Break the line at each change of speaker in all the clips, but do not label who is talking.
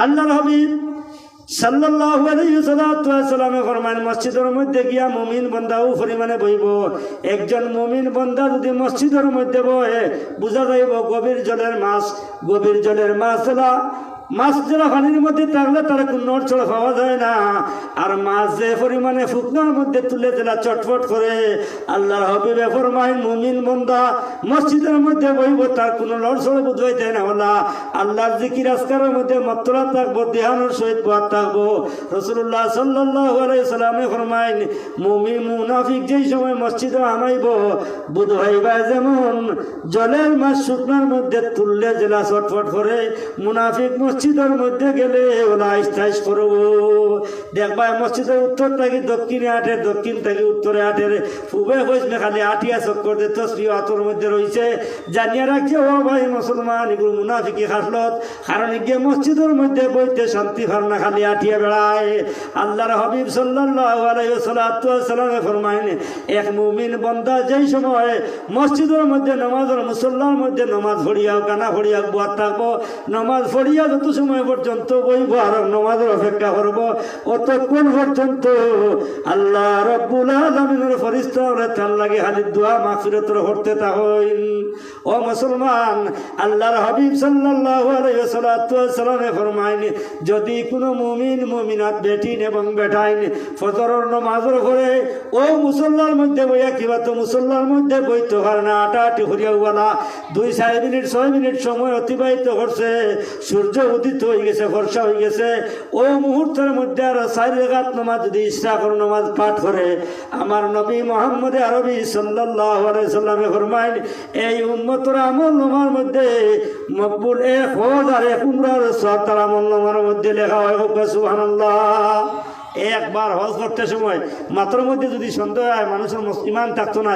আল্লাহর হাবিব সাল্লাল্লাহু আলাইহি ওয়াসাল্লাম ফরমান মসজিদের মধ্যে গিয়া মুমিন বান্দাও পরিমাণে বইব। একজন মুমিন বান্দা যদি মসজিদের মধ্যে বয়ে বুঝা যাইব গভীর জলের মাছ যারা পানির মধ্যে থাকলে তারা কোন নড়চড় পাওয়া যায় না। আর মাছ যে পরিমাণে ফুকনার মধ্যে তুলে দিলা চটফট করে, আল্লাহর হাবিবে ফরমায় মুমিন বান্দা মসজিদের মধ্যে বইব তার কোনো নড়চড় বোধ হইতে না হলা আল্লাহর জিকির আজকারের মধ্যে মাত্রা থাকবো, ধ্যানের সহিত বাদ থাকবো। রাসূলুল্লাহ সাল্লাল্লাহু আলাইহি সাল্লামে ফরমায় মুমিন মুনাফিক যেই সময় মসজিদে আমাইব বোধ হইবা যেমন জলের মাছ শুকনার মধ্যে তুললে জেলা চটফট করে, মুনাফিক মসজিদের মধ্যে গেলে ওলা আইস করবো। দেখবা মসজিদের উত্তর থাকি দক্ষিণে আটে, দক্ষিণ থাকি উত্তরে আটের, পূবে পশ্চিমে খালি আটিয়া চক্কর দিয়ে তসবিহ হাতের মধ্যে রয়েছে। জানিয়ে রাখছে ও ভাই মুসলমান, এগুলো মুনাফিকি খাসলত, কারণ গিয়ে মসজিদের মধ্যে বইতে শান্তি ভাবনা খালি আটিয়া বেড়ায়। আল্লাহর হাবিব সাল্লাল্লাহু আলাইহি ওয়াসাল্লাম ফরমায়েন এক মুমিন বান্দা যেই সময় মসজিদের মধ্যে নামাজের মুসল্লার মধ্যে নামাজ পড়িয়াও কানা পড়িয়া বুয়াত থাকবো, নামাজ পড়িয়া যত সময় পর্যন্ত বইব আর নামাজের অপেক্ষা করবো অতক্ষণ পর্যন্ত আল্লাহ রাব্বুল আলামিনের ফেরেশতারা তার লাগে খালি দোয়া মাগফিরাতের করতে থাকেন। ও মুসলমান, আল্লাহর হাবিব সাল্লাল্লাহু আলাইহি ওয়াসাল্লাম ফরমায়েন যদি কোনো মুমিন মুমিনাত বেটিন এবং বেটাইন ফজরের নামাজের পরে ও মুসল্লার মধ্যে বইয়া কিবা তো মুসল্লার মধ্যে বইতে পারে না, আটাআটি হরিয়া ওয়ালা 2-4 মিনিট 6 মিনিট সময় অতিবাহিত করছে, সূর্য উদিত হয়ে গেছে, ফর্সা হয়ে গেছে, ওই মুহূর্তের মধ্যে আর 4 রাকাত নামাজ যদি ইশরা করে নামাজ পাঠ করে, আমার নবী মুহাম্মদ আরবি সাল্লাল্লাহু আলাইহি সাল্লামে ফরমায়েন এই উম্মতের আমল নামার মধ্যে মকবুল 1 আর 1 উমরার সওয়াব তার আমল নামার মধ্যে লেখা হয়। সুবহানাল্লাহ। একবার হজ করতে সময় মাত্র মধ্যে যদি সন্দেহ হয় মানুষের ইমান থাকতো না,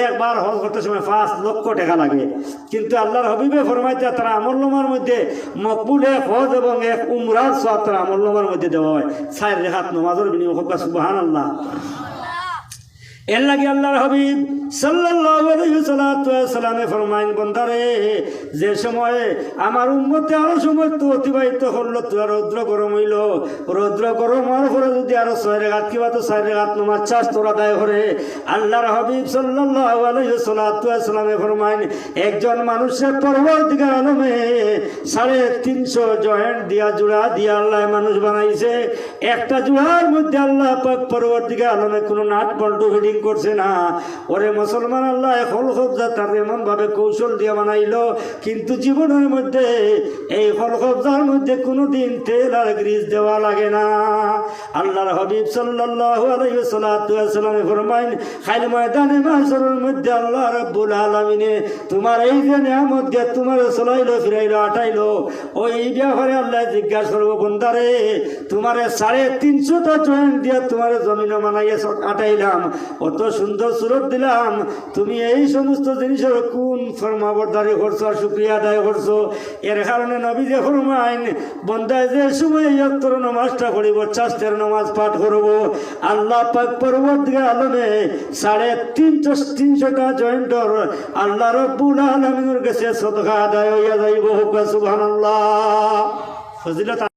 একবার হজ করতে সময় 5 লক্ষ টাকা লাগে। কিন্তু আল্লাহর হাবিবে ফরমাইতে তারা আমলনামার মধ্যে মকবুল 1 হজ এবং 1 উমরার সওয়াব তারা আমলনামার মধ্যে দেওয়া হয় 4 রাকাত নামাজের বিনিময়ে। সুবহানাল্লাহ। এর লাগে আল্লাহর হাবিব সাল্লাল্লাহু আলাইহি ওয়াসাল্লাম ফরমায়েন বান্দারে যে সময়ে আমার উম্মতে আরো সময় তো অতিবাহিত করলো, তো রৌদ্র গরম হইল, রৌদ্র গরম হওয়ার পরে যদি আরো 6 রাকাত কিবা তো 4 রাকাত নামাজ চাষ তোরা দায় করে, আল্লাহর হাবিব সাল্লাল্লাহু আলাইহি ওয়াসাল্লাম ফরমায়েন একজন মানুষের পরবর্তীকার আলমে 350 জয়েন্ট দিয়া জোড়া দিয়া আল্লাহ মানুষ বানাইছে। একটা জোড়ার মধ্যে আল্লাহ পাক পরবর্তীকার আলমে কোনো নাট বল্টু ফিটিং করছে না। ওরে মুসলমান, আল্লাহ খলকবজা তার এমন ভাবে কৌশল দিয়ে বানাইলো, কিন্তু জীবনের মধ্যে এই খলকবজার মধ্যে কোনোদিন তেল আর গ্রিস দেওয়া লাগে না। আল্লাহর হাবিব সাল্লাল্লাহু আলাইহি ওয়াসাল্লাম ফরমায়েন খাইল ময়দানে মাহশরের মধ্যে আল্লাহ রাব্বুল আলামিনে তোমার এই যে নিয়ামত দিয়ে তোমার চলাইলো ফিরাইলো আটাইলো, ওই ব্যাপারে আল্লাহ জিজ্ঞাসা করবো বান্দারে তোমার 350টা জয়েন্ট দিয়ে তোমার জমিনে বানাইয়া আটাইলাম, অত সুন্দর সুরত দিলাম, তুমি এই সমস্ত জিনিসের কোন ফরমাবরদারি করছো আর শুকরিয়া আদায় করছো? এর কারণে নবী যে ফরমায়েন বান্দা যে সময় ইয়াত্তর নামাজটা পড়িব 4 নামাজ পাঠ করব, আল্লাহ পাক পরবর্তীকার আলমে 350টা জয়েন্টর আল্লাহ রাব্বুল আলামিনের কাছে সদকা আদায় হইয়া যাইব। সুবহানাল্লাহ। ফজিলত